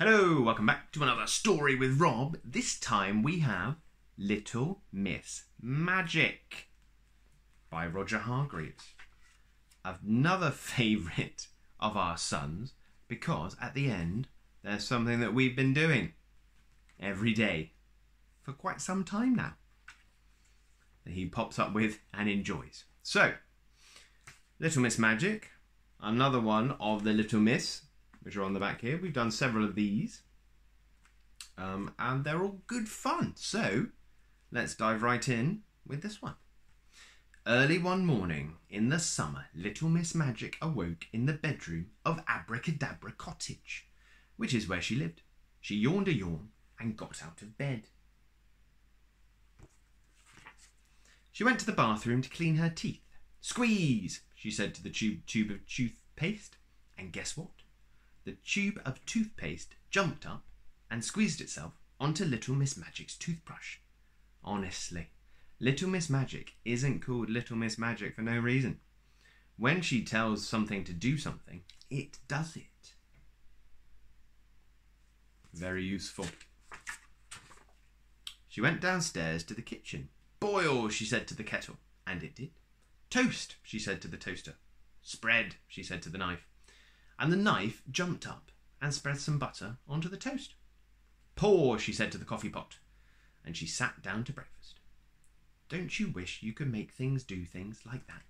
Hello, welcome back to another story with Rob. This time we have Little Miss Magic by Roger Hargreaves. Another favourite of our sons, because at the end there's something that we've been doing every day for quite some time now that he pops up with and enjoys. So, Little Miss Magic, another one of the Little Miss, which are on the back here. We've done several of these, and they're all good fun. So, let's dive right in with this one. Early one morning in the summer, Little Miss Magic awoke in the bedroom of Abracadabra Cottage, which is where she lived. She yawned a yawn and got out of bed. She went to the bathroom to clean her teeth. Squeeze, she said to the tube of toothpaste, and guess what? The tube of toothpaste jumped up and squeezed itself onto Little Miss Magic's toothbrush. Honestly, Little Miss Magic isn't called Little Miss Magic for no reason. When she tells something to do something, it does it. Very useful. She went downstairs to the kitchen. Boil, she said to the kettle, and it did. Toast, she said to the toaster. Spread, she said to the knife. And the knife jumped up and spread some butter onto the toast. Pour, she said to the coffee pot, and she sat down to breakfast. Don't you wish you could make things do things like that?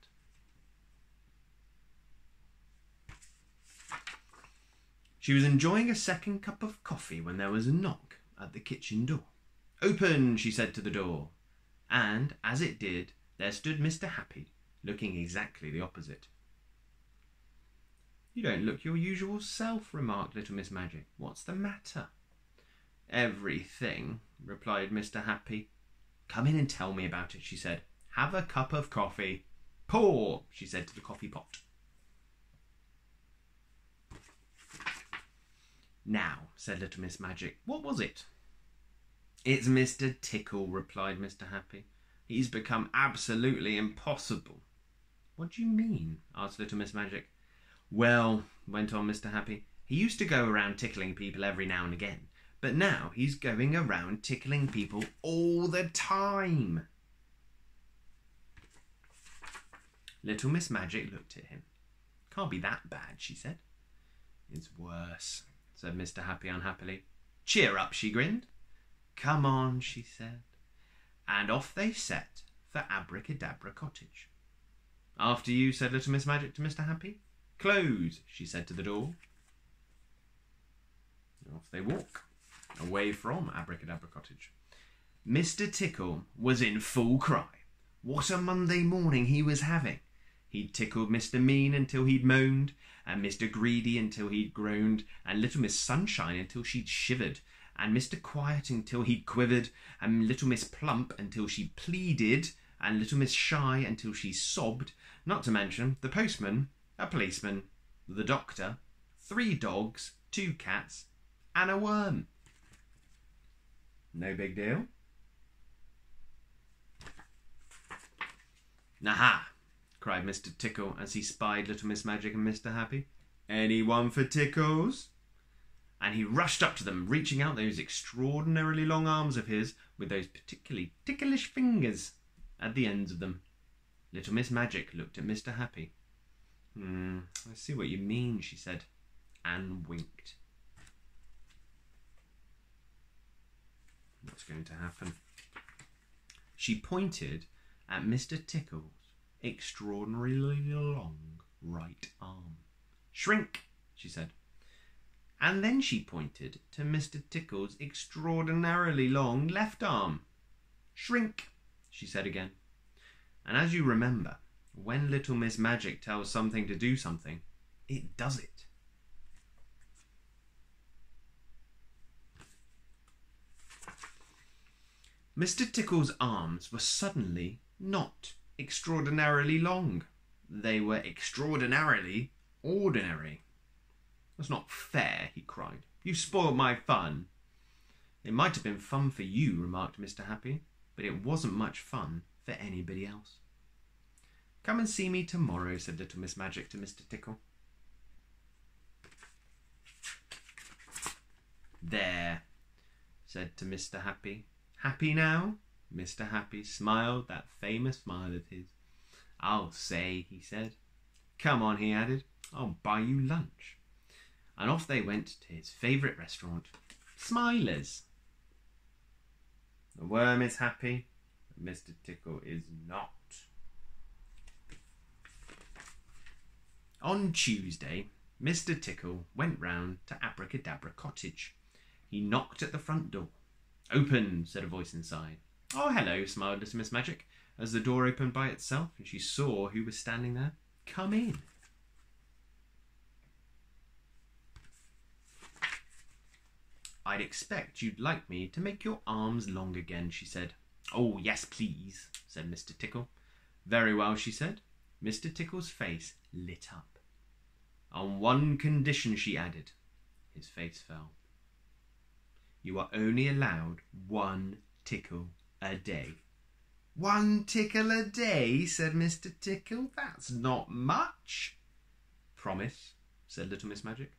She was enjoying a second cup of coffee when there was a knock at the kitchen door. Open, she said to the door, and as it did, there stood Mr. Happy, looking exactly the opposite. You don't look your usual self, remarked Little Miss Magic. What's the matter? Everything, replied Mr. Happy. Come in and tell me about it, she said. Have a cup of coffee. Pour, she said to the coffee pot. Now, said Little Miss Magic, what was it? It's Mr. Tickle, replied Mr. Happy. He's become absolutely impossible. What do you mean? Asked Little Miss Magic. Well, went on Mr. Happy, he used to go around tickling people every now and again, but now he's going around tickling people all the time. Little Miss Magic looked at him. Can't be that bad, she said. It's worse, said Mr. Happy unhappily. Cheer up, she grinned. Come on, she said. And off they set for Abracadabra Cottage. After you, said Little Miss Magic to Mr. Happy. Close, she said to the door. Off they walk, away from Abracadabra Cottage. Mr. Tickle was in full cry. What a Monday morning he was having. He'd tickled Mr. Mean until he'd moaned, and Mr. Greedy until he'd groaned, and Little Miss Sunshine until she'd shivered, and Mr. Quiet until he'd quivered, and Little Miss Plump until she pleaded, and Little Miss Shy until she sobbed, not to mention the postman, a policeman, the doctor, 3 dogs, 2 cats, and a worm. No big deal. Aha! Cried Mr. Tickle as he spied Little Miss Magic and Mr. Happy. Anyone for tickles? And he rushed up to them, reaching out those extraordinarily long arms of his with those particularly ticklish fingers at the ends of them. Little Miss Magic looked at Mr. Happy. I see what you mean, she said, and winked. What's going to happen? She pointed at Mr. Tickle's extraordinarily long right arm. Shrink, she said. And then she pointed to Mr. Tickle's extraordinarily long left arm. Shrink, she said again. And as you remember, when Little Miss Magic tells something to do something, it does it. Mr. Tickle's arms were suddenly not extraordinarily long. They were extraordinarily ordinary. That's not fair, he cried. You spoiled my fun. It might have been fun for you, remarked Mr. Happy, but it wasn't much fun for anybody else. Come and see me tomorrow, said Little Miss Magic to Mr. Tickle. "There," said to Mr Happy. "Happy now?" Mr Happy smiled that famous smile of his. "I'll say," he said. "Come on," he added, "I'll buy you lunch." And off they went to his favourite restaurant, Smiler's. The worm is happy, but Mr Tickle is not. On Tuesday, Mr Tickle went round to Abracadabra Cottage. He knocked at the front door. "Open," said a voice inside. "Oh, hello," smiled little Miss Magic, as the door opened by itself and she saw who was standing there. "Come in." "I'd expect you'd like me to make your arms long again," she said. "Oh, yes, please," said Mr Tickle. "Very well," she said. Mr Tickle's face lit up. "On one condition," she added. His face fell. "You are only allowed 1 tickle a day." "1 tickle a day?" said Mr Tickle. "That's not much." "Promise," said little Miss Magic.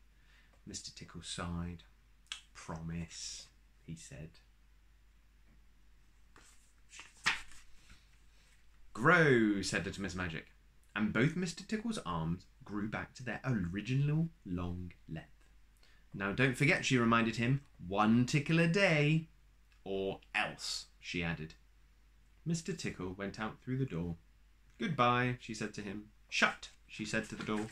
Mr Tickle sighed. "Promise," he said. "Grow," said little Miss Magic, and both Mr Tickle's arms grew back to their original long length. "Now don't forget," she reminded him, 1 tickle a day. "Or else," she added. Mr Tickle went out through the door. "Goodbye," she said to him. "Shut," she said to the door.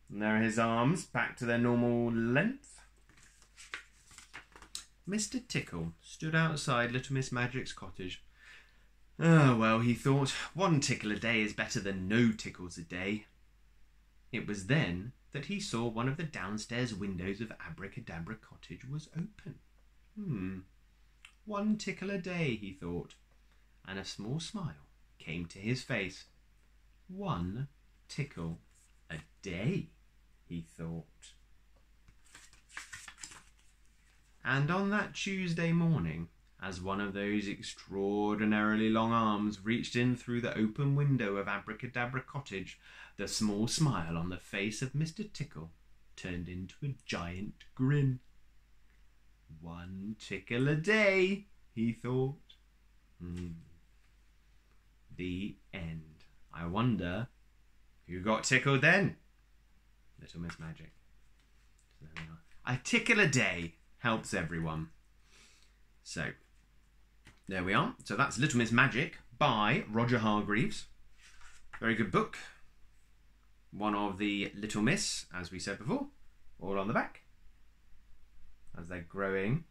And there are his arms, back to their normal length. Mr Tickle stood outside little Miss Magic's cottage. "Oh, well," he thought, 1 tickle a day is better than no tickles a day. It was then that he saw one of the downstairs windows of Abracadabra Cottage was open. 1 tickle a day, he thought, and a small smile came to his face. 1 tickle a day, he thought. And on that Tuesday morning, as one of those extraordinarily long arms reached in through the open window of Abracadabra Cottage, the small smile on the face of Mr Tickle turned into a giant grin. 1 tickle a day, he thought. The end. I wonder who got tickled then? Little Miss Magic. So there we are. A tickle a day helps everyone. So, there we are. So that's Little Miss Magic by Roger Hargreaves. Very good book. One of the Little Miss, as we said before, all on the back. As they're growing,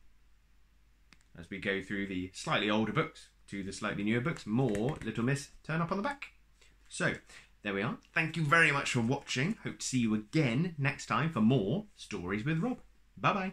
as we go through the slightly older books to the slightly newer books, more Little Miss turn up on the back. So, there we are. Thank you very much for watching. Hope to see you again next time for more Stories with Rob. Bye-bye.